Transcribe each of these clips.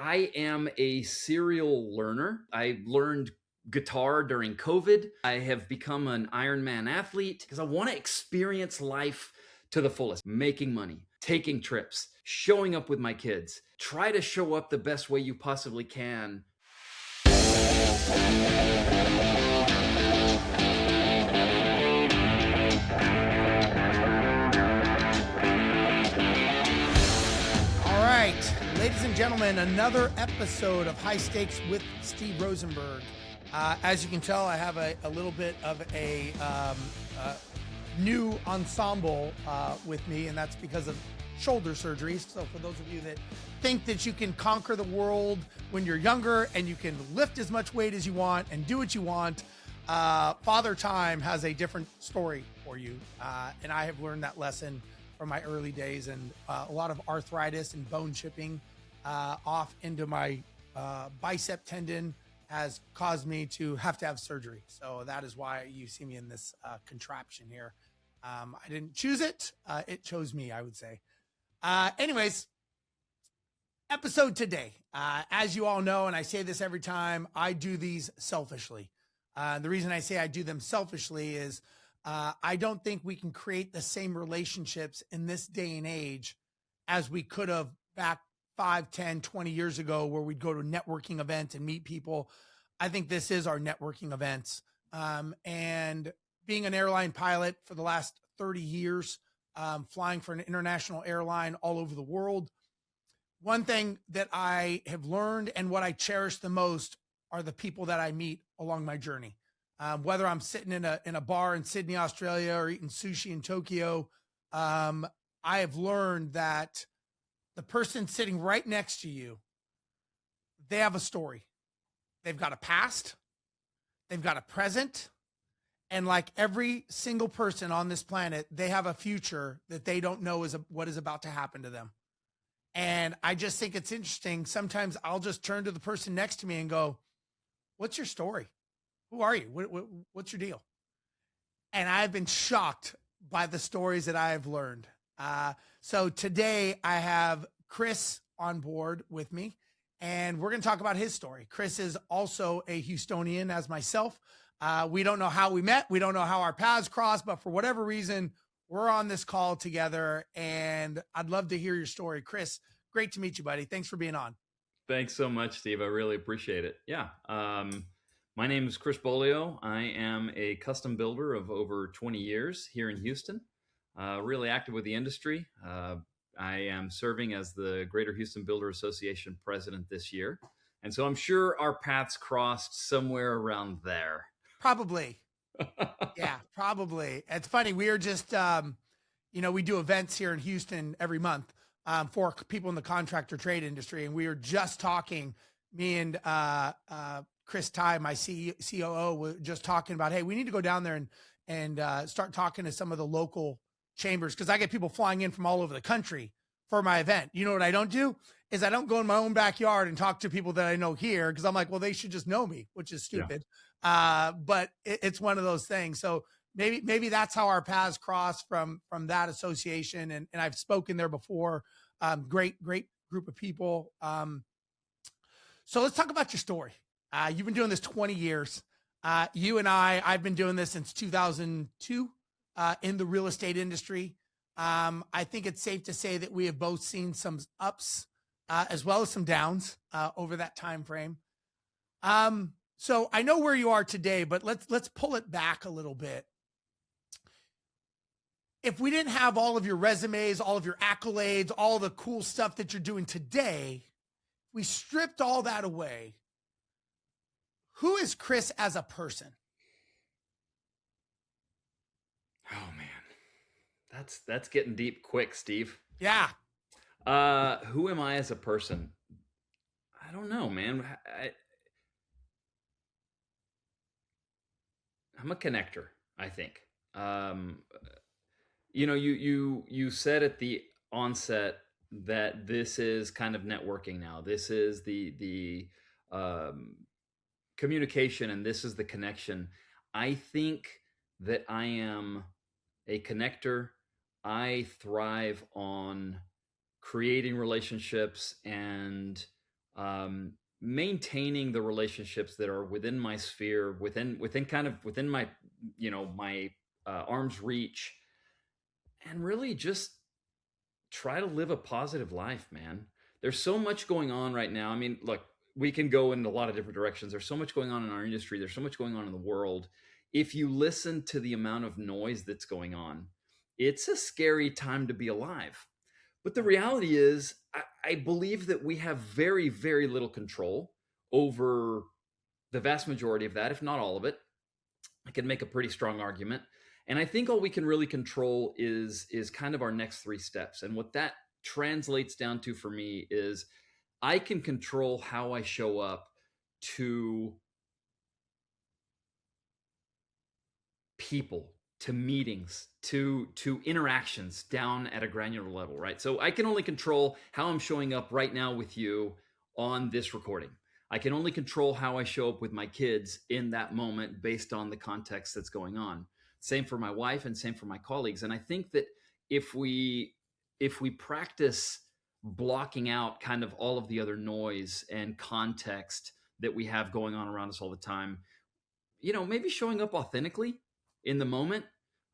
I am a serial learner. I learned guitar during COVID. I have become an Ironman athlete because I want to experience life to the fullest, making money, taking trips, showing up with my kids. Try to show up the best way you possibly can. All right, ladies and gentlemen, another episode of High Stakes with Steve Rozenberg. As you can tell, I have a little bit of a new ensemble with me, and that's because of shoulder surgeries. So for those of you that think that you can conquer the world when you're younger and you can lift as much weight as you want and do what you want, Father Time has a different story for you. And I have learned that lesson from my early days, and a lot of arthritis and bone chipping off into my bicep tendon has caused me to have surgery. So that is why you see me in this contraption here. I didn't choose it. It chose me, I would say. Anyways, episode today. As you all know, and I say this every time, I do these selfishly. The reason I say I do them selfishly is I don't think we can create the same relationships in this day and age as we could have back 5, 10, 20 years ago, where we'd go to networking events and meet people. I think this is our networking events. And being an airline pilot for the last 30 years, flying for an international airline all over the world, one thing that I have learned and what I cherish the most are the people that I meet along my journey. Whether I'm sitting in a bar in Sydney, Australia, or eating sushi in Tokyo, I have learned that the person sitting right next to you, they have a story. They've got a past, they've got a present, and like every single person on this planet, they have a future that they don't know what is about to happen to them. And I just think it's interesting. Sometimes I'll just turn to the person next to me and go, "What's your story? Who are you? What's your deal?" And I've been shocked by the stories that I have learned. So today I have Chris on board with me, and we're going to talk about his story. Chris is also a Houstonian as myself. We don't know how we met. We don't know how our paths crossed, but for whatever reason, we're on this call together, and I'd love to hear your story. Chris, great to meet you, buddy. Thanks for being on. Thanks so much, Steve. I really appreciate it. Yeah. My name is Chris Bolio. I am a custom builder of over 20 years here in Houston, really active with the industry. I am serving as the Greater Houston Builder Association president this year. And so I'm sure our paths crossed somewhere around there. Probably. Yeah, probably. It's funny. We are just, we do events here in Houston every month for people in the contractor trade industry. And we were just talking, me and Chris Ty, my COO, were just talking about, hey, we need to go down there and start talking to some of the local chambers, because I get people flying in from all over the country for my event. You know what I don't do is I don't go in my own backyard and talk to people that I know here, because I'm like, well, they should just know me, which is stupid. Yeah. But it's one of those things. So maybe that's how our paths cross from that association. And I've spoken there before. Great group of people. So let's talk about your story. You've been doing this 20 years. You and I've been doing this since 2002 in the real estate industry. I think it's safe to say that we have both seen some ups as well as some downs over that time frame. So I know where you are today, but let's pull it back a little bit. If we didn't have all of your resumes, all of your accolades, all the cool stuff that you're doing today, we stripped all that away. Who is Chris as a person? Oh man, that's getting deep quick, Steve. Yeah. Who am I as a person? I don't know, man. I'm a connector, I think. You said at the onset that this is kind of networking now. This is the communication, and this is the connection. I think that I am a connector. I thrive on creating relationships and maintaining the relationships that are within my sphere, within my, my arm's reach, and really just try to live a positive life, man. There's so much going on right now. I mean, look, we can go in a lot of different directions. There's so much going on in our industry. There's so much going on in the world. If you listen to the amount of noise that's going on, it's a scary time to be alive. But the reality is, I believe that we have very, very little control over the vast majority of that, if not all of it. I can make a pretty strong argument. And I think all we can really control is kind of our next three steps. And what that translates down to for me is I can control how I show up to people, to meetings, to interactions down at a granular level, right? So I can only control how I'm showing up right now with you on this recording. I can only control how I show up with my kids in that moment based on the context that's going on. Same for my wife and same for my colleagues. And I think that if we practice blocking out kind of all of the other noise and context that we have going on around us all the time, maybe showing up authentically in the moment,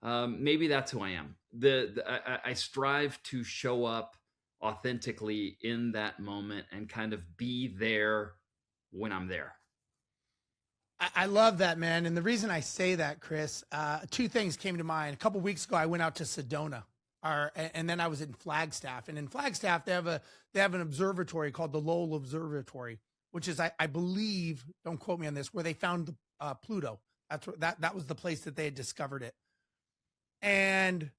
maybe that's who I am. I strive to show up authentically in that moment and kind of be there when I'm there. I love that, man. And the reason I say that, Chris, two things came to mind. A couple of weeks ago, I went out to Sedona, and then I was in Flagstaff. And in Flagstaff, they have an observatory called the Lowell Observatory, which is, I believe, don't quote me on this, where they found Pluto. That's what, that was the place that they had discovered it. And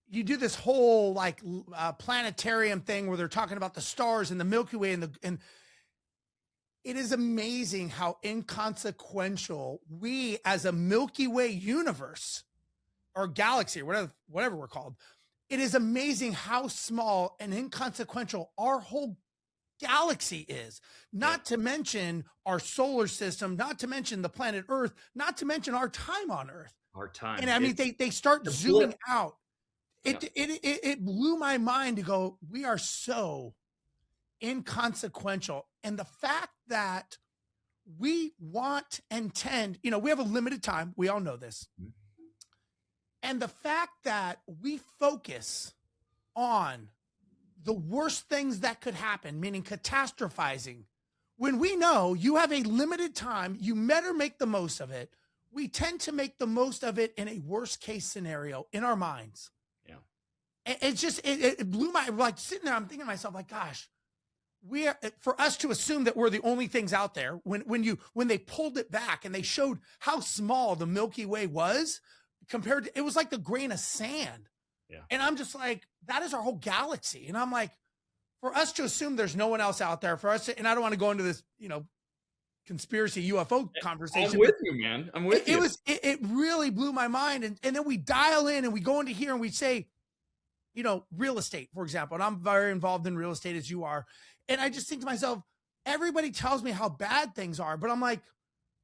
you do this whole like planetarium thing where they're talking about the stars and the Milky Way and it is amazing how inconsequential we as a Milky Way universe or galaxy or whatever we're called. It is amazing how small and inconsequential our whole galaxy is, not to mention our solar system, not to mention the planet Earth, not to mention our time on Earth. Our time. And I mean, they start zooming out. It blew my mind to go, we are so inconsequential. And the fact that we want and tend, we have a limited time. We all know this. Mm-hmm. And the fact that we focus on the worst things that could happen, meaning catastrophizing, when we know you have a limited time, you better make the most of it. We tend to make the most of it in a worst case scenario in our minds. Yeah. It's just, it blew my, like sitting there, I'm thinking to myself, like, gosh, for us to assume that we're the only things out there, when they pulled it back and they showed how small the Milky Way was compared to, it was like the grain of sand. Yeah. And I'm just like, that is our whole galaxy. And I'm like, for us to assume there's no one else out there, for us to, and I don't want to go into this, conspiracy UFO conversation. I'm with you, man. I'm with you. It really blew my mind. And then we dial in and we go into here and we say, real estate, for example, and I'm very involved in real estate as you are. And I just think to myself, everybody tells me how bad things are, but I'm like,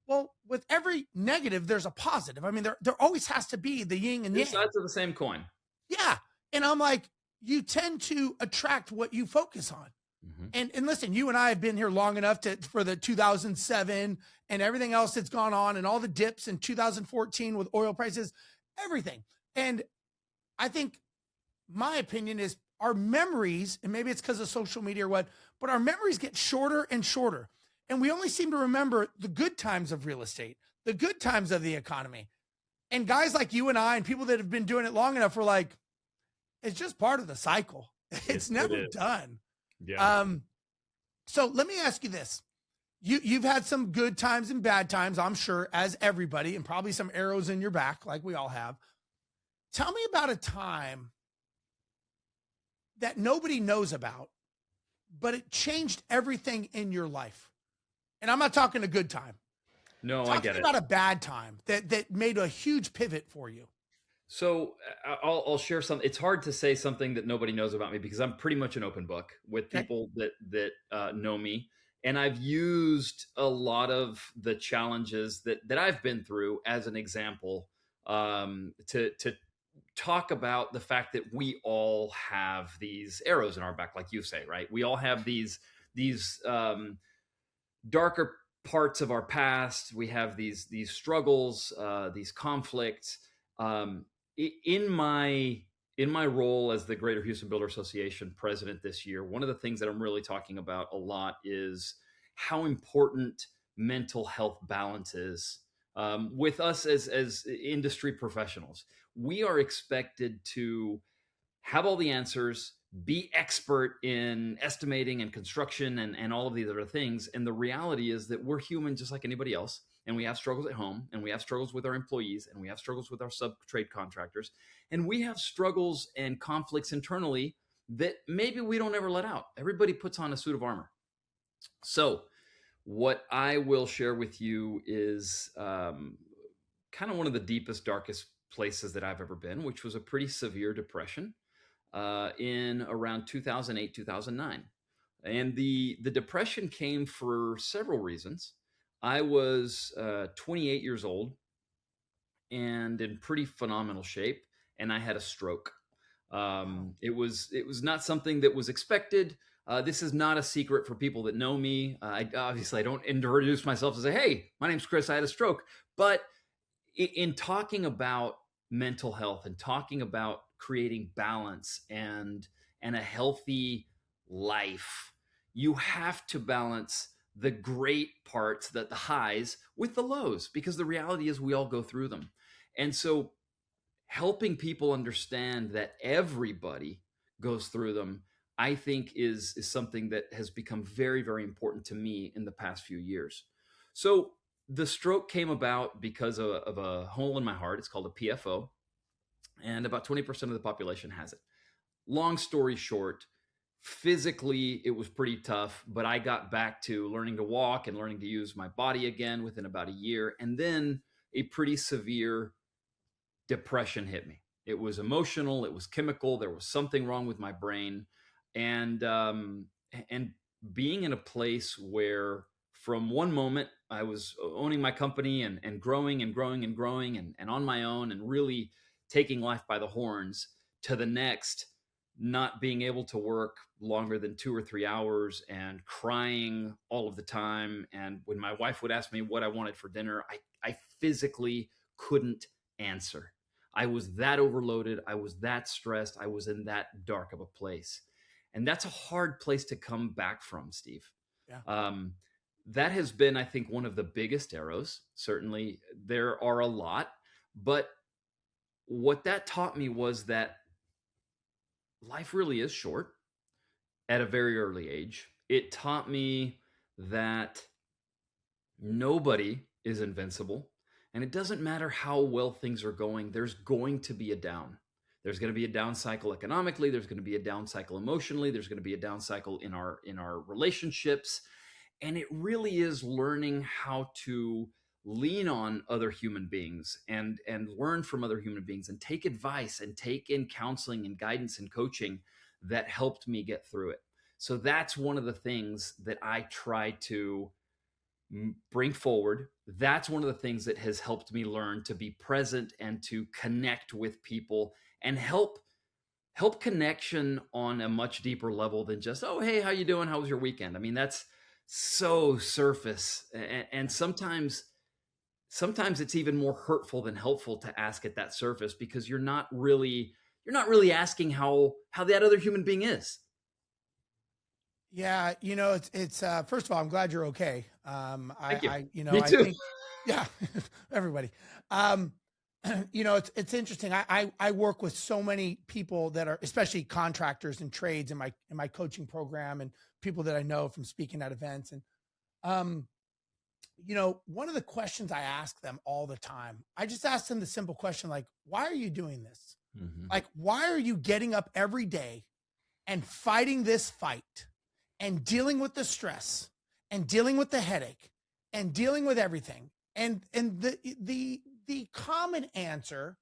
well, with every negative, there's a positive. I mean, there always has to be the yin and yang. Two sides of the same coin. Yeah. And I'm like, you tend to attract what you focus on. Mm-hmm. And listen, you and I have been here long enough for the 2007 and everything else that's gone on and all the dips in 2014 with oil prices, everything. And I think my opinion is our memories, and maybe it's because of social media or what, but our memories get shorter and shorter. And we only seem to remember the good times of real estate, the good times of the economy. And guys like you and I and people that have been doing it long enough are like, it's just part of the cycle. It's never done. Yeah. So let me ask you this. You've had some good times and bad times, I'm sure, as everybody, and probably some arrows in your back like we all have. Tell me about a time that nobody knows about, but it changed everything in your life. And I'm not talking a good time. No, I get it. Talking about a bad time that made a huge pivot for you. So I'll share something. It's hard to say something that nobody knows about me because I'm pretty much an open book with people that know me. And I've used a lot of the challenges that I've been through as an example to talk about the fact that we all have these arrows in our back, like you say, right? We all have these these darker parts of our past. We have these struggles, these conflicts. In my role as the Greater Houston Builder Association president this year, one of the things that I'm really talking about a lot is how important mental health balance is. With us as industry professionals, we are expected to have all the answers, be expert in estimating and construction and all of these other things. And the reality is that we're human just like anybody else. And we have struggles at home, and we have struggles with our employees, and we have struggles with our sub-trade contractors. And we have struggles and conflicts internally that maybe we don't ever let out. Everybody puts on a suit of armor. So what I will share with you is kind of one of the deepest, darkest places that I've ever been, which was a pretty severe depression in around 2008, 2009. And the depression came for several reasons. I was 28 years old and in pretty phenomenal shape, and I had a stroke. It was not something that was expected. This is not a secret for people that know me. I don't introduce myself and say, "Hey, my name's Chris. I had a stroke." But in talking about mental health and talking about creating balance and a healthy life, you have to balance the great parts, the highs, with the lows, because the reality is we all go through them. And so helping people understand that everybody goes through them, I think is something that has become very, very important to me in the past few years. So the stroke came about because of a hole in my heart. It's called a PFO, and about 20% of the population has it. Long story short, physically it was pretty tough, but I got back to learning to walk and learning to use my body again within about a year. And then a pretty severe depression hit me. It was emotional, it was chemical, there was something wrong with my brain. And being in a place where from one moment I was owning my company and growing and growing and growing and on my own and really taking life by the horns, to the next, not being able to work longer than 2 or 3 hours and crying all of the time. And when my wife would ask me what I wanted for dinner, I physically couldn't answer. I was that overloaded. I was that stressed. I was in that dark of a place. And that's a hard place to come back from, Steve. Yeah. That has been, I think, one of the biggest arrows. Certainly, there are a lot. But what that taught me was that life really is short at a very early age. It taught me that nobody is invincible. And it doesn't matter how well things are going, there's going to be a down. There's going to be a down cycle economically. There's going to be a down cycle emotionally. There's going to be a down cycle in our relationships. And it really is learning how to lean on other human beings and learn from other human beings and take advice and take in counseling and guidance and coaching that helped me get through it. So that's one of the things that I try to bring forward. That's one of the things that has helped me learn to be present and to connect with people and help connection on a much deeper level than just, "Oh, hey, how you doing? How was your weekend?" I mean, that's so surface. And sometimes it's even more hurtful than helpful to ask at that surface, because you're not really asking how that other human being is. Yeah, it's first of all, I'm glad you're okay. Thank you. I Me too. think, yeah, everybody. It's interesting. I work with so many people that are, especially contractors and trades in my coaching program, and people that I know from speaking at events. And one of the questions I ask them all the time, I just ask them the simple question, like, why are you doing this? Mm-hmm. Like, why are you getting up every day and fighting this fight and dealing with the stress and dealing with the headache and dealing with everything? And the common answer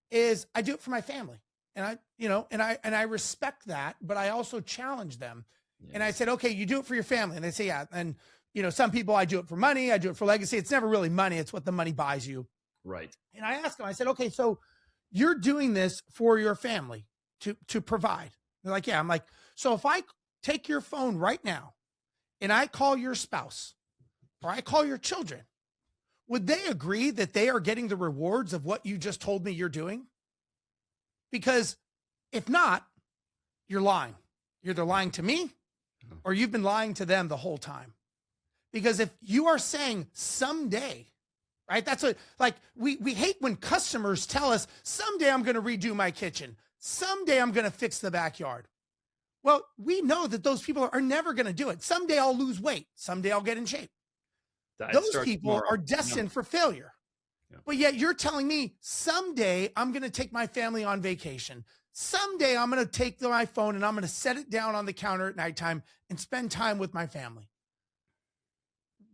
is, I do it for my family. And I respect that, but I also challenge them. Yes. And I said, okay, you do it for your family. And they say, yeah. And, some people, I do it for money. I do it for legacy. It's never really money. It's what the money buys you. Right. And I asked them, I said, okay, so you're doing this for your family to provide. They're like, yeah. I'm like, so if I take your phone right now and I call your spouse or I call your children, would they agree that they are getting the rewards of what you just told me you're doing? Because if not, you're lying. You're either lying to me or you've been lying to them the whole time. Because if you are saying someday, right? That's what, like, we hate when customers tell us, someday I'm going to redo my kitchen. Someday I'm going to fix the backyard. Well, we know that those people are never going to do it. Someday I'll lose weight. Someday I'll get in shape. Those people are destined for failure. Yeah. But yet you're telling me someday I'm going to take my family on vacation. Someday I'm going to take my phone and I'm going to set it down on the counter at nighttime and spend time with my family.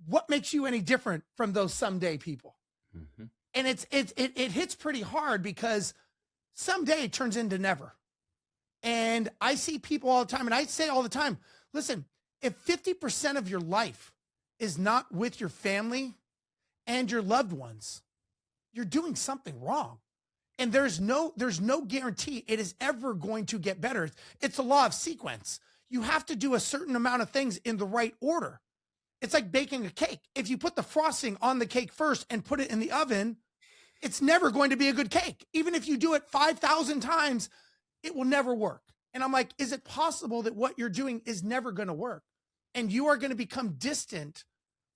What makes you any different from those someday people? Mm-hmm. And it hits pretty hard because someday turns into never. And I see people all the time, and I say all the time, listen, if 50% of your life is not with your family and your loved ones, you're doing something wrong. And there's no guarantee it is ever going to get better. It's a law of sequence. You have to do a certain amount of things in the right order. It's like baking a cake. If you put the frosting on the cake first and put it in the oven, it's never going to be a good cake. Even if you do it 5,000 times, it will never work. And I'm like, is it possible that what you're doing is never going to work? And you are going to become distant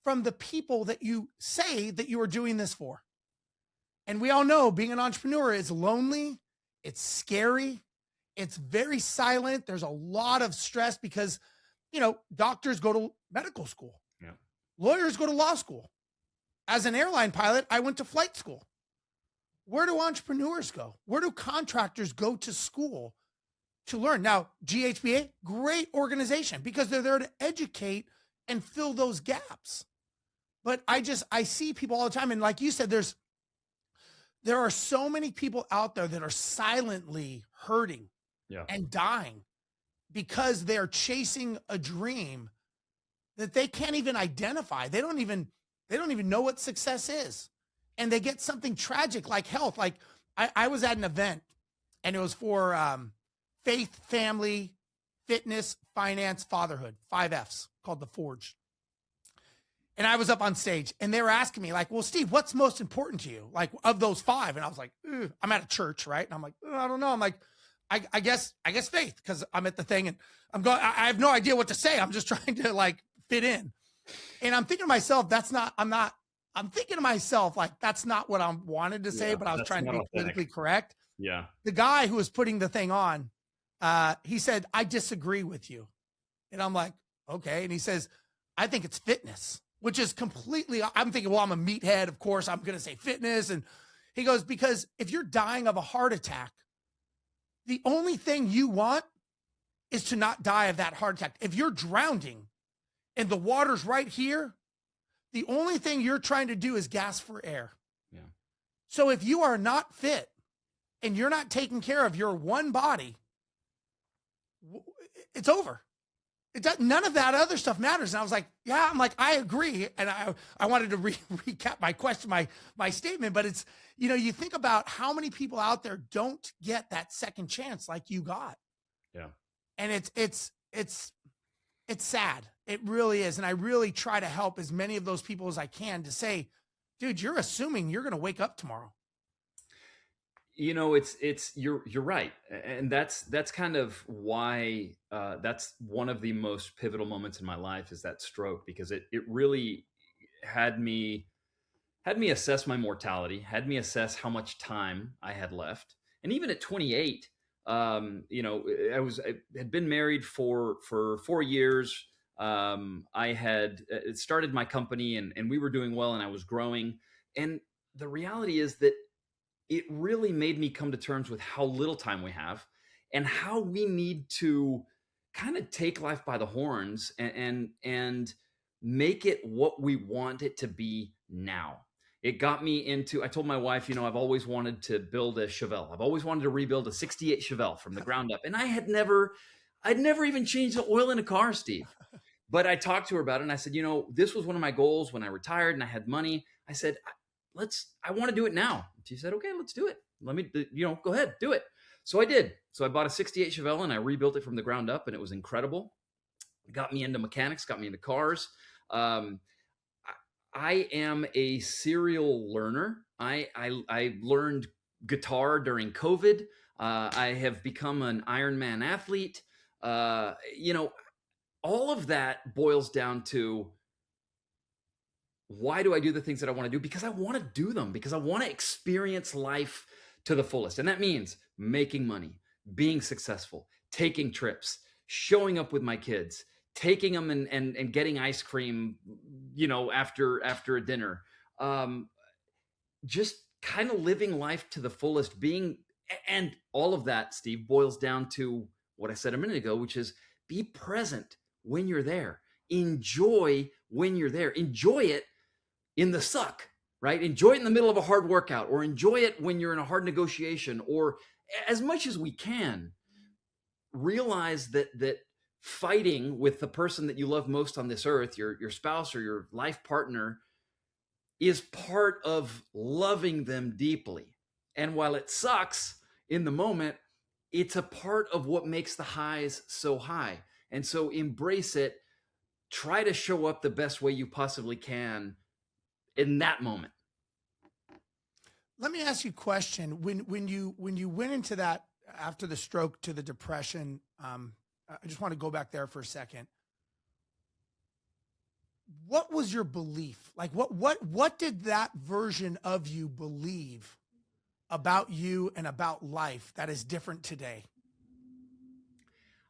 from the people that you say that you are doing this for. And we all know being an entrepreneur is lonely. It's scary. It's very silent. There's a lot of stress because, doctors go to medical school. Yeah. Lawyers go to law school. As an airline pilot, I went to flight school. Where do entrepreneurs go? Where do contractors go to school to learn? Now, GHBA, great organization because they're there to educate and fill those gaps. But I see people all the time. And like you said, there are so many people out there that are silently hurting and dying because they're chasing a dream that they can't even identify. They don't even know what success is. And they get something tragic like health. Like I was at an event and it was for faith, family, fitness, finance, fatherhood, 5 F's called The Forge. And I was up on stage and they were asking me like, well, Steve, what's most important to you? Like of those 5. And I was like, I'm at a church, right? And I'm like, I don't know. I'm like, I guess faith because I'm at the thing and I have no idea what to say. I'm just trying to like fit in. And I'm thinking to myself, I'm thinking to myself, like, that's not what I wanted to say, but I was trying to be politically correct. Yeah. The guy who was putting the thing on, he said, I disagree with you. And I'm like, okay. And he says, I think it's fitness, which is completely, I'm thinking, well, I'm a meathead. Of course, I'm going to say fitness. And he goes, because if you're dying of a heart attack, the only thing you want is to not die of that heart attack. If you're drowning and the water's right here, the only thing you're trying to do is gasp for air. Yeah. So if you are not fit and you're not taking care of your one body, it's over. None of that other stuff matters. And I was like, yeah, I agree. And I wanted to recap my question, my statement, but it's, you think about how many people out there don't get that second chance like you got. Yeah. And it's sad. It really is. And I really try to help as many of those people as I can to say, dude, you're assuming you're going to wake up tomorrow. You're right. And that's kind of why that's one of the most pivotal moments in my life is that stroke, because it really had me assess my mortality, had me assess how much time I had left. And even at 28, I had been married for 4 years. I had started my company and we were doing well and I was growing. And the reality is that it really made me come to terms with how little time we have and how we need to kind of take life by the horns and make it what we want it to be now. It got me into, I told my wife, I've always wanted to build a Chevelle. I've always wanted to rebuild a 68 Chevelle from the ground up. And I'd never even changed the oil in a car, Steve. But I talked to her about it and I said, this was one of my goals when I retired and I had money. I said, I want to do it now. She said, okay, let's do it. Let me, go ahead, do it. So I did. So I bought a 68 Chevelle and I rebuilt it from the ground up and it was incredible. got me into mechanics, got me into cars. Um, I am a serial learner. I learned guitar during COVID. I have become an Ironman athlete. You know, all of that boils down to, why do I do the things that I want to do? Because I want to do them, because I want to experience life to the fullest. And that means making money, being successful, taking trips, showing up with my kids, taking them and getting ice cream, after a dinner. Um, just kind of living life to the fullest, and all of that, Steve, boils down to what I said a minute ago, which is be present when you're there. Enjoy when you're there. Enjoy it in the suck, right? Enjoy it in the middle of a hard workout, or enjoy it when you're in a hard negotiation, or as much as we can, realize that fighting with the person that you love most on this earth, your spouse or your life partner, is part of loving them deeply. And while it sucks in the moment, it's a part of what makes the highs so high. And so embrace it. Try to show up the best way you possibly can in that moment. Let me ask you a question. When you went into that after the stroke to the depression, I just want to go back there for a second. What was your belief? Like what did that version of you believe about you and about life that is different today?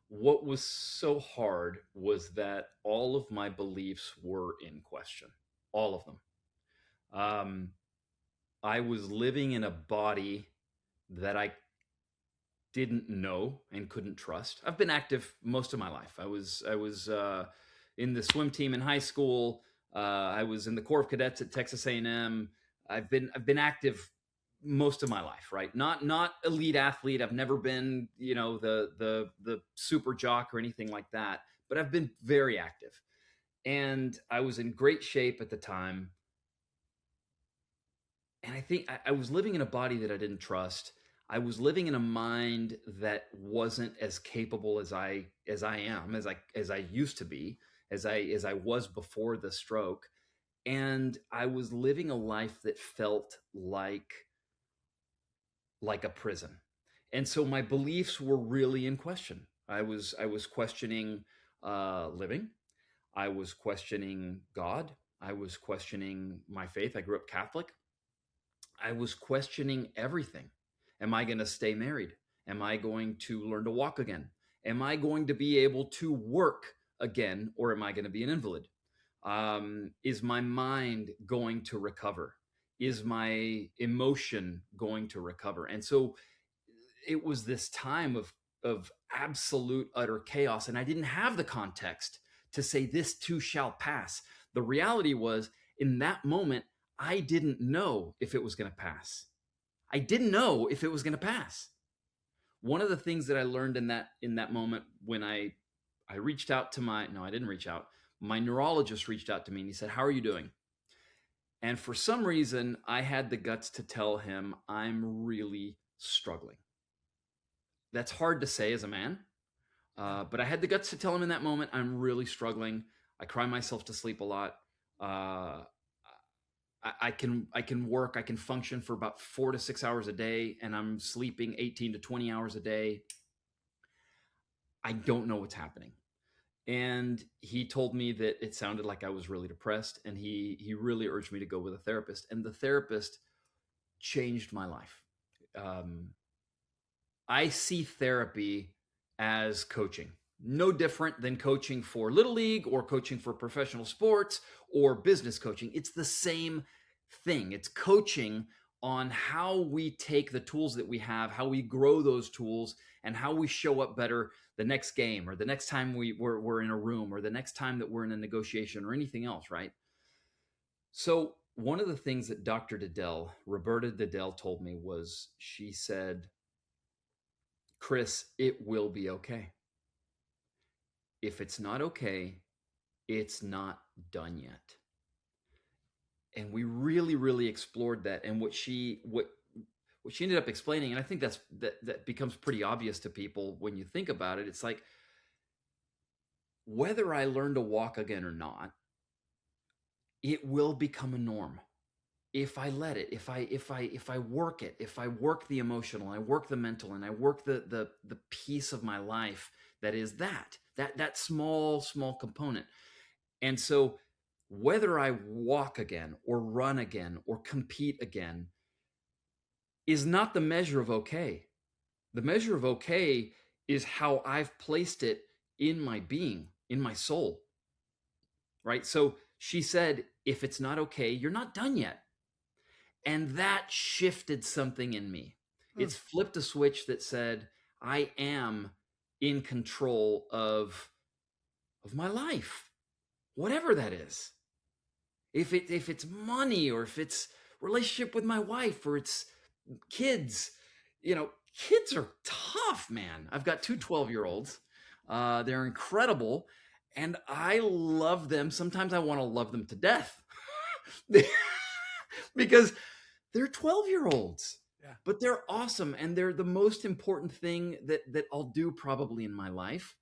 What was so hard was that all of my beliefs were in question, all of them. I was living in a body that I didn't know and couldn't trust. I've been active most of my life. I was in the swim team in high school. I was in the Corps of Cadets at Texas A&M. I've been active most of my life, right? Not elite athlete. I've never been, the super jock or anything like that, but I've been very active. And I was in great shape at the time. And I think I was living in a body that I didn't trust. I was living in a mind that wasn't as capable as I am, as I used to be, as I was before the stroke. And I was living a life that felt like a prison. And so my beliefs were really in question. I was questioning living. I was questioning God. I was questioning my faith. I grew up Catholic. I was questioning everything. Am I going to stay married? Am I going to learn to walk again? Am I going to be able to work again, or am I going to be an invalid? Is my mind going to recover? Is my emotion going to recover? And so it was this time of absolute utter chaos, and I didn't have the context to say this too shall pass. The reality was, in that moment, I didn't know if it was going to pass. I didn't know if it was going to pass. One of the things that I learned in that moment, when I reached out to I didn't reach out. My neurologist reached out to me and he said, "How are you doing?" And for some reason, I had the guts to tell him, "I'm really struggling." That's hard to say as a man, but I had the guts to tell him in that moment, "I'm really struggling. I cry myself to sleep a lot. Uh, I can work, I can function for about 4 to 6 hours a day, and I'm sleeping 18 to 20 hours a day. I don't know what's happening." And he told me that it sounded like I was really depressed, and he really urged me to go with a therapist, and the therapist changed my life. Um, I see therapy as coaching. No different than coaching for Little League or coaching for professional sports or business coaching. It's the same thing. It's coaching on how we take the tools that we have, how we grow those tools, and how we show up better the next game, or the next time we're in a room, or the next time that we're in a negotiation, or anything else, right? So one of the things that Roberta Diddell, told me was, she said, "Chris, it will be okay. If it's not okay, it's not done yet." And we really, really explored that. And what she ended up explaining, and I think that becomes pretty obvious to people when you think about it. It's like, whether I learn to walk again or not, it will become a norm if I let it, if I work it, if I work the emotional, I work the mental, and I work the piece of my life that is that small component. And so whether I walk again or run again or compete again is not the measure of okay. The measure of okay is how I've placed it in my being, in my soul. Right? So she said, if it's not okay, you're not done yet. And that shifted something in me. It's flipped a switch that said, I am in control of my life, whatever that is. If it's money, or if it's relationship with my wife, or it's kids, kids are tough, man. I've got two 12-year-olds. They're incredible. And I love them. Sometimes I want to love them to death because they're 12-year-olds, Yeah. but they're awesome. And they're the most important thing that I'll do probably in my life.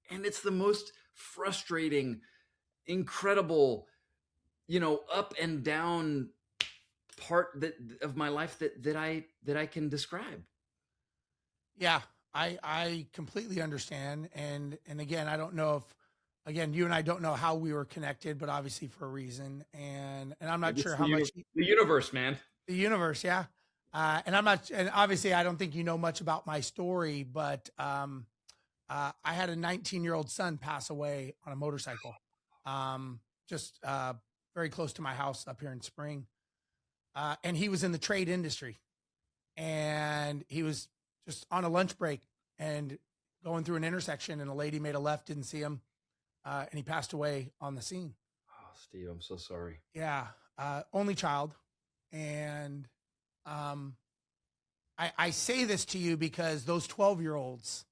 And it's the most frustrating, incredible, up and down part of my life that I can describe. Yeah, I completely understand. And again, I don't know if, again, you and I don't know how we were connected, but obviously for a reason. And I'm not sure how much the universe, man. The universe, yeah. And I'm not, and obviously I don't think you know much about my story, but I had a 19-year-old son pass away on a motorcycle, just very close to my house up here in Spring. And he was in the trade industry, and he was just on a lunch break and going through an intersection, and a lady made a left, didn't see him, and he passed away on the scene. Oh, Steve, I'm so sorry. Yeah, only child. And I say this to you because those 12-year-olds,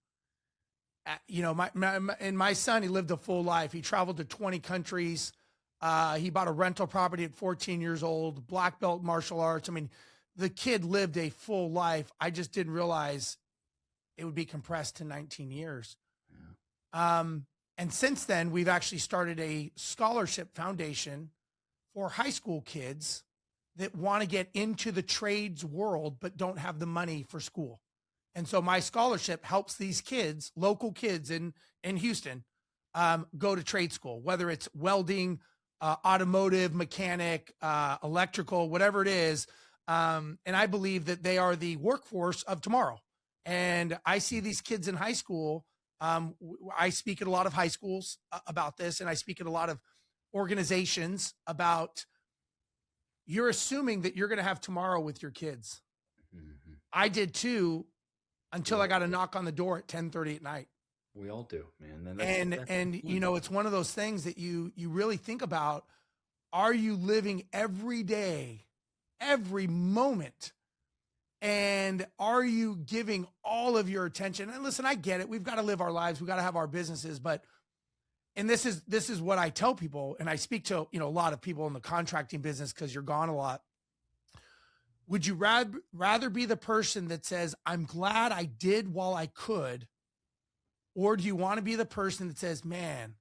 my son, he lived a full life. He traveled to 20 countries. He bought a rental property at 14 years old, black belt martial arts. I mean, the kid lived a full life. I just didn't realize it would be compressed to 19 years. Yeah. And since then, we've actually started a scholarship foundation for high school kids that want to get into the trades world, but don't have the money for school. And so my scholarship helps these kids, local kids in Houston, go to trade school, whether it's welding, automotive, mechanic, electrical, whatever it is. And I believe that they are the workforce of tomorrow. And I see these kids in high school. I speak at a lot of high schools about this, and I speak at a lot of organizations about, you're assuming that you're going to have tomorrow with your kids. Mm-hmm. I did too, until I got a knock on the door at 10:30 at night. We all do, man. And it's one of those things that you really think about. Are you living every day, every moment? And are you giving all of your attention? And listen, I get it. We've got to live our lives. We've got to have our businesses, and this is what I tell people. And I speak to, a lot of people in the contracting business, because you're gone a lot. Would you rather be the person that says, I'm glad I did while I could? Or do you want to be the person that says, man,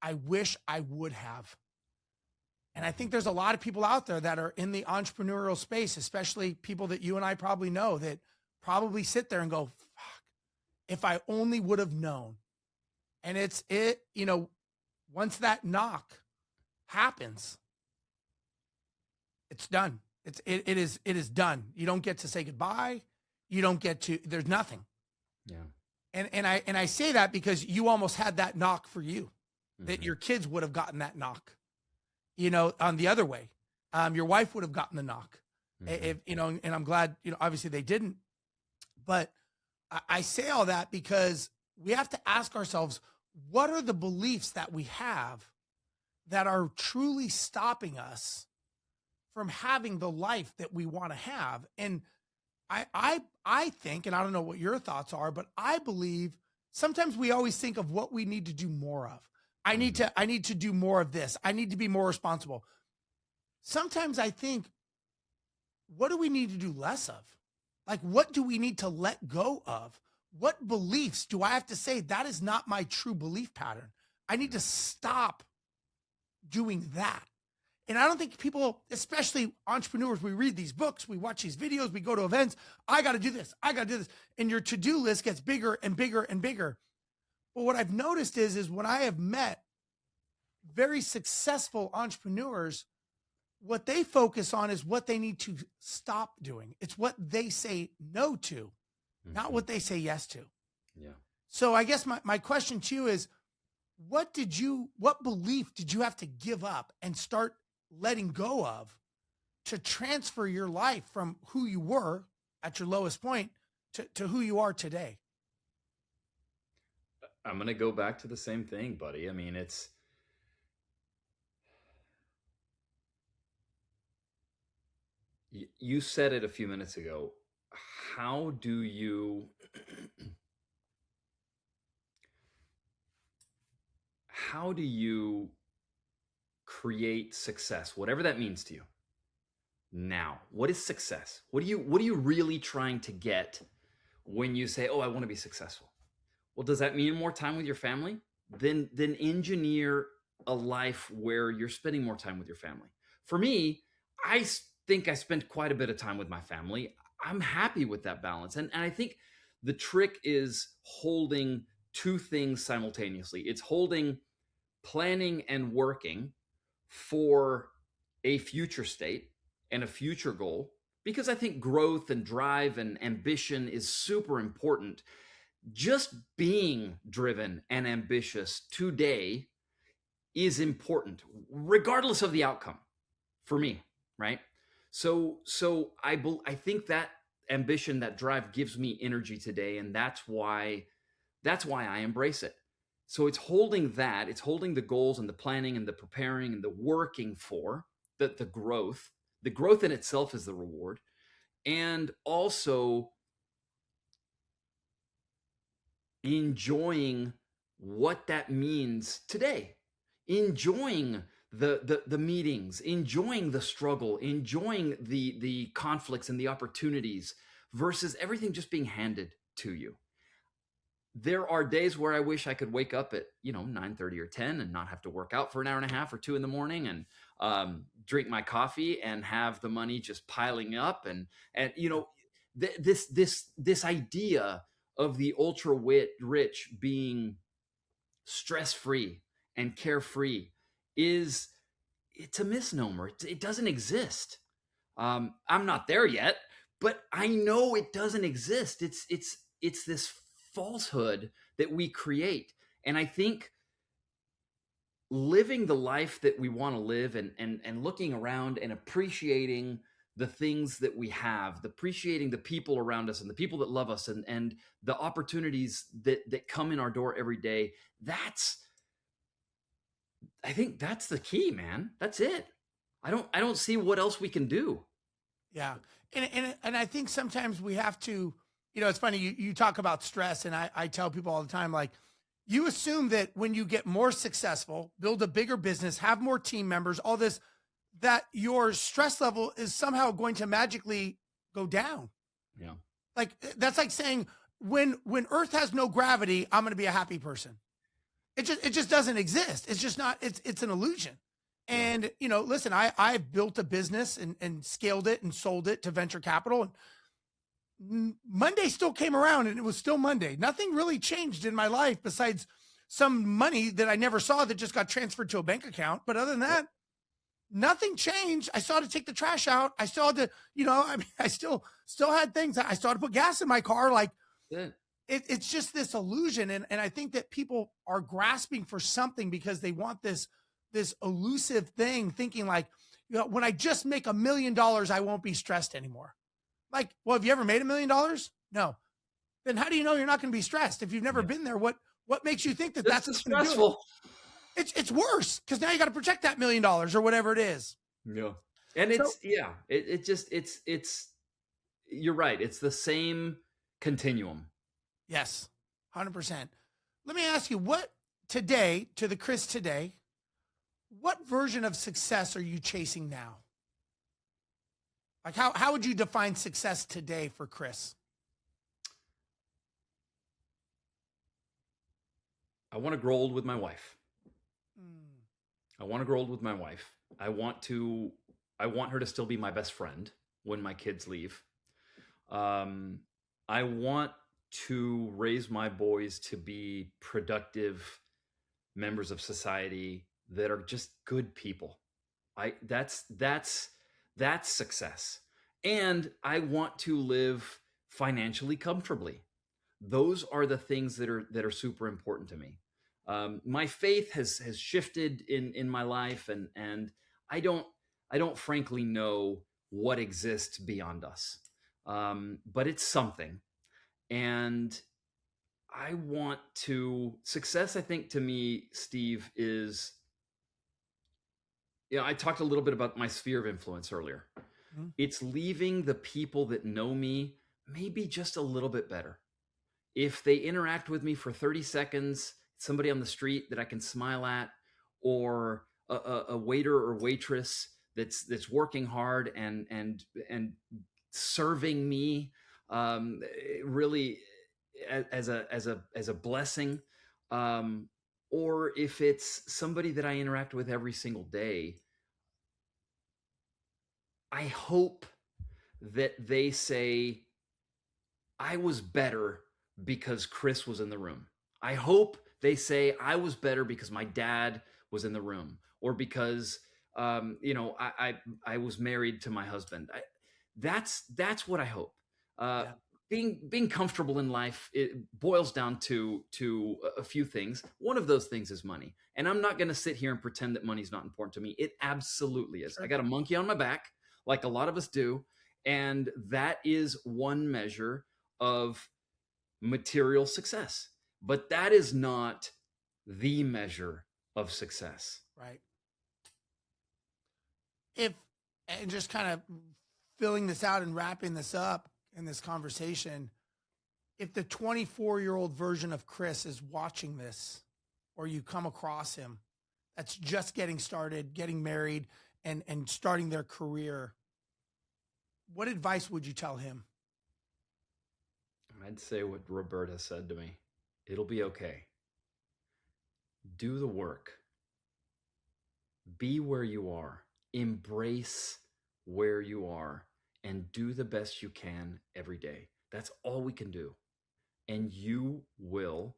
I wish I would have? And I think there's a lot of people out there that are in the entrepreneurial space, especially people that you and I probably know, that probably sit there and go, fuck, if I only would have known. And once that knock happens, it's done. It is done. You don't get to say goodbye. You don't get to, there's nothing. Yeah. And I say that because you almost had that knock for you, that your kids would have gotten that knock, on the other way. Your wife would have gotten the knock, if, and I'm glad, obviously they didn't. But I say all that because we have to ask ourselves, what are the beliefs that we have that are truly stopping us from having the life that we want to have? And I think, and I don't know what your thoughts are, but I believe sometimes we always think of what we need to do more of. I need to do more of this. I need to be more responsible. Sometimes I think, what do we need to do less of? Like, what do we need to let go of? what beliefs do I have to say that is not my true belief pattern? I need to stop doing that. And I don't think people, especially entrepreneurs, we read these books, we watch these videos, we go to events. I got to do this. I got to do this. And your to-do list gets bigger and bigger and bigger. But what I've noticed is when I have met very successful entrepreneurs, what they focus on is what they need to stop doing. It's what they say no to, not what they say yes to. Yeah. So I guess my question to you is, what belief did you have to give up and start letting go of to transfer your life from who you were at your lowest point to who you are today? I'm going to go back to the same thing, buddy. I mean, you said it a few minutes ago. How do you create success, whatever that means to you? Now, what is success? What are you really trying to get when you say, "Oh, I want to be successful"? Well, does that mean more time with your family? Then engineer a life where you're spending more time with your family. For me, I think I spent quite a bit of time with my family. I'm happy with that balance. And I think the trick is holding two things simultaneously. It's holding planning and working for a future state and a future goal, because I think growth and drive and ambition is super important. Just being driven and ambitious today is important, regardless of the outcome, for me, right? So I think that ambition, that drive, gives me energy today, and that's why I embrace it. So it's holding that, it's holding the goals and the planning and the preparing and the working for the growth. The growth in itself is the reward, and also enjoying what that means today, enjoying the meetings, enjoying the struggle, enjoying the conflicts and the opportunities, versus everything just being handed to you. There are days where I wish I could wake up at 9:30 or 10 and not have to work out for an hour and a half or 2 in the morning, and drink my coffee and have the money just piling up, and this idea of the ultra rich being stress-free and carefree it's a misnomer. It doesn't exist. I'm not there yet, but I know it doesn't exist. It's this falsehood that we create. And I think living the life that we want to live, and looking around and appreciating the things that we have, appreciating the people around us and the people that love us, and the opportunities that come in our door every day, I think that's the key, man. That's it. I don't see what else we can do. Yeah. And I think sometimes we have to, it's funny, you talk about stress, and I tell people all the time, like, you assume that when you get more successful, build a bigger business, have more team members, all this, that your stress level is somehow going to magically go down. Yeah. Like, that's like saying when Earth has no gravity, I'm going to be a happy person. It just doesn't exist. It's just not, it's an illusion. And, listen, I've built a business and scaled it and sold it to venture capital. And Monday still came around, and it was still Monday. Nothing really changed in my life besides some money that I never saw that just got transferred to a bank account. But other than that, nothing changed. I still had to take the trash out. I still had to, I still had things. I still had to put gas in my car. Like, it's just this illusion. And I think that people are grasping for something because they want this elusive thing, thinking like, when I just make $1 million, I won't be stressed anymore. Like, well, have you ever made $1 million? No. Then how do you know you're not going to be stressed? If you've never been there, what makes you think that's stressful? It's worse, because now you got to protect that $1 million or whatever it is. Yeah. And it's you're right. It's the same continuum. Yes. 100%. Let me ask you, what today, to the Chris today, what version of success are you chasing now? Like, how would you define success today for Chris? I want to grow old with my wife. Mm. I want to grow old with my wife. I want her to still be my best friend when my kids leave. Um, I want to raise my boys to be productive members of society that are just good people. I that's success. And I want to live financially comfortably. Those are the things that are super important to me. My faith has shifted in my life, and I don't I don't frankly know what exists beyond us, but it's something. And I want to success. I think to me, Steve, is I talked a little bit about my sphere of influence earlier. Mm. It's leaving the people that know me maybe just a little bit better. If they interact with me for 30 seconds, somebody on the street that I can smile at, or a waiter or waitress that's working hard and serving me, really as a blessing, um, or if it's somebody that I interact with every single day, I hope that they say, I was better because Chris was in the room. I hope they say I was better because my dad was in the room, or because I was married to my husband. That's what I hope. Uh, Yeah, being comfortable in life, it boils down to a few things. One of those things is money, and I'm not going to sit here and pretend that money's not important to me. It absolutely is. I sure. got a monkey on my back, like a lot of us do, and that is one measure of material success. But that is not the measure of success. Right. If, and just kind of filling this out and wrapping this up in this conversation, if the 24-year-old version of Chris is watching this, or you come across him that's just getting started, getting married, and starting their career, what advice would you tell him? I'd say what Roberta said to me: it'll be okay. Do the work, be where you are, embrace where you are, and do the best you can every day. That's all we can do. And you will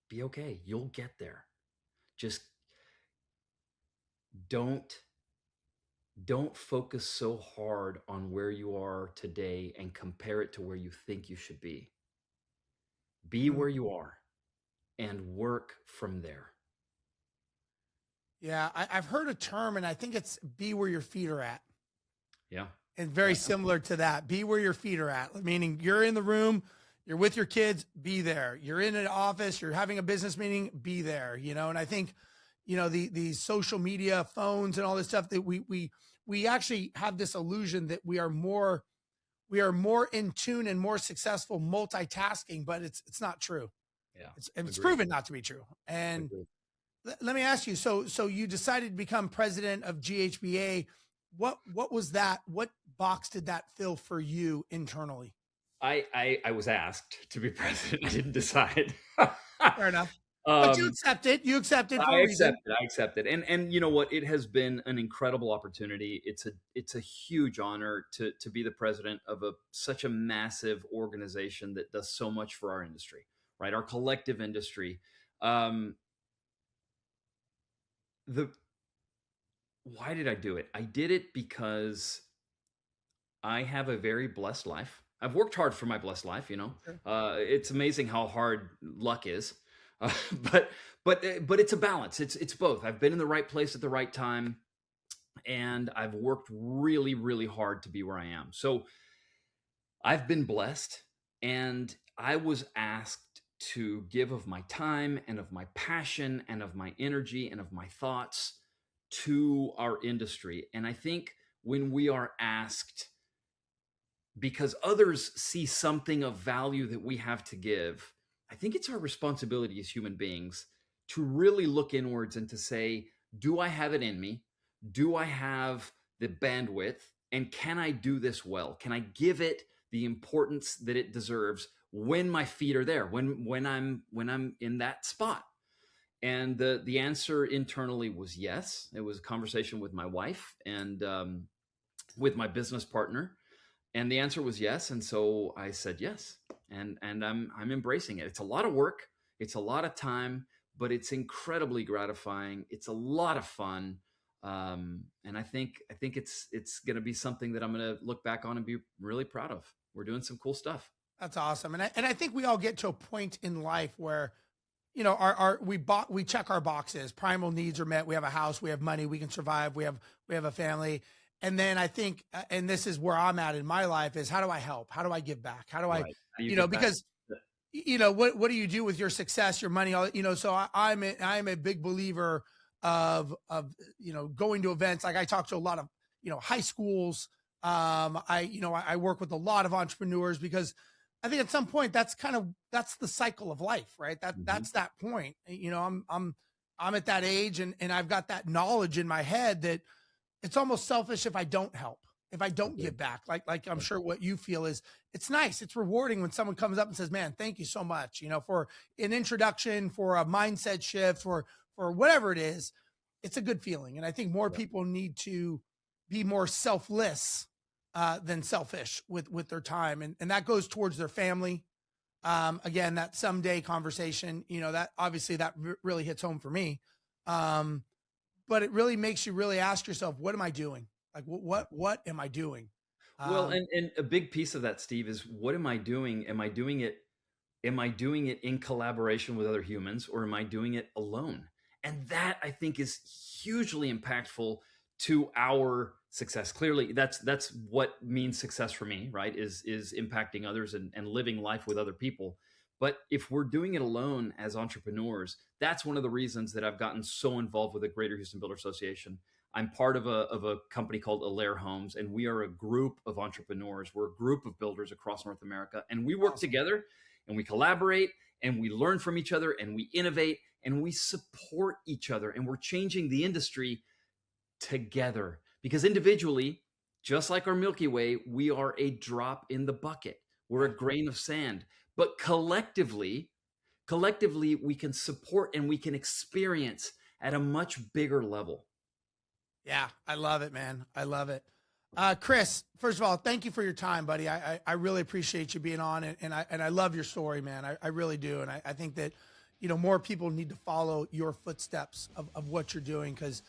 be okay. You'll get there. Just don't don't focus so hard on where you are today and compare it to where you think you should be. Be Mm. where you are and work from there. Yeah, I've heard a term, and I think it's be where your feet are at. Yeah. And very Yeah. similar to that, be where your feet are at, meaning you're in the room, you're with your kids, be there. You're in an office, you're having a business meeting, be there, And I think, the social media, phones, and all this stuff that we actually have this illusion that we are more in tune and more successful multitasking, but it's not true. Yeah. It's Agreed. proven not to be true. And Agreed. let me ask you, so you decided to become president of GHBA. What was that? What box did that fill for you internally? I was asked to be president. I didn't decide. Fair enough. But you um, accepted. You accepted for I a reason. accepted. I accepted. And you know what? It has been an incredible opportunity. It's a huge honor to be the president of such a massive organization that does so much for our industry, right? Our collective industry. Um, the Why did I do it? I did it because I have a very blessed life. I've worked hard for my blessed life. Sure. It's amazing how hard luck is, uh, but but it's a balance. It's both. I've been in the right place at the right time, and I've worked really really hard to be where I am. So I've been blessed, and I was asked to give of my time and of my passion and of my energy and of my thoughts to our industry. And I think when we are asked because others see something of value that we have to give, I think it's our responsibility as human beings to really look inwards and to say, do I have it in me? Do I have the bandwidth? And can I do this well? Can I give it the importance that it deserves when my feet are there, when I'm in that spot? And the answer internally was yes. It was a conversation with my wife and with my business partner, and the answer was yes. And so I said yes, and I'm embracing it. It's a lot of work, it's a lot of time, but it's incredibly gratifying. It's a lot of fun, and I think it's going to be something that I'm going to look back on and be really proud of. We're doing some cool stuff. That's awesome. And I think we all get to a point in life where, we check our boxes. Primal needs are met. We have a house, we have money, we can survive. We have a family. And then I think, and this is where I'm at in my life, is how do I help? How do I give back? How do I, Right. How do you get back? because what do you do with your success, your money, all, so I'm a big believer of going to events. Like I talk to a lot of, high schools. I work with a lot of entrepreneurs because I think at some point that's the cycle of life, right? That's that point. I'm at that age and I've got that knowledge in my head that it's almost selfish if I don't help, if I don't give back. Like I'm sure what you feel is, it's nice, it's rewarding when someone comes up and says, man, thank you so much, for an introduction, for a mindset shift, for whatever it is. It's a good feeling. And I think more people need to be more selfless than selfish with their time. And that goes towards their family. Again, that someday conversation, that obviously that really hits home for me. But it really makes you really ask yourself, what am I doing? Like, what am I doing? Well, and a big piece of that, Steve, is what am I doing? Am I doing it in collaboration with other humans, or am I doing it alone? And that, I think, is hugely impactful to our success. Clearly, that's what means success for me, right? Is impacting others and living life with other people. But if we're doing it alone as entrepreneurs, that's one of the reasons that I've gotten so involved with the Greater Houston Builder Association. I'm part of a company called Alair Homes, and we are a group of entrepreneurs. We're a group of builders across North America, and we work together, and we collaborate, and we learn from each other, and we innovate, and we support each other, and we're changing the industry together. Because individually, just like our Milky Way, we are a drop in the bucket. We're a grain of sand. But collectively, we can support and we can experience at a much bigger level. Yeah, I love it, man. I love it. Chris, first of all, thank you for your time, buddy. I really appreciate you being on, and I love your story, man. I really do. And I think that, more people need to follow your footsteps of what you're doing, because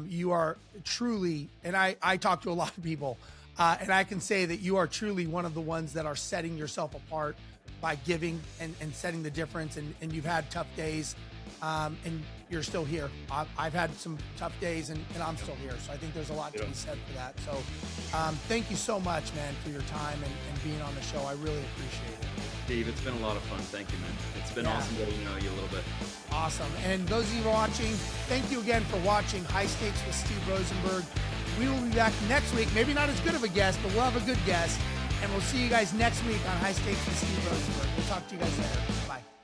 you are truly, and I talk to a lot of people, and I can say that you are truly one of the ones that are setting yourself apart by giving and setting the difference. And you've had tough days, and you're still here. I've had some tough days, and I'm still here. So I think there's a lot to be said for that. So thank you so much, man, for your time and being on the show. I really appreciate it. Steve, it's been a lot of fun. Thank you, man. It's been awesome getting to know you a little bit. Awesome. And those of you watching, thank you again for watching High Stakes with Steve Rozenberg. We will be back next week. Maybe not as good of a guest, but we'll have a good guest. And we'll see you guys next week on High Stakes with Steve Rozenberg. We'll talk to you guys later. Bye.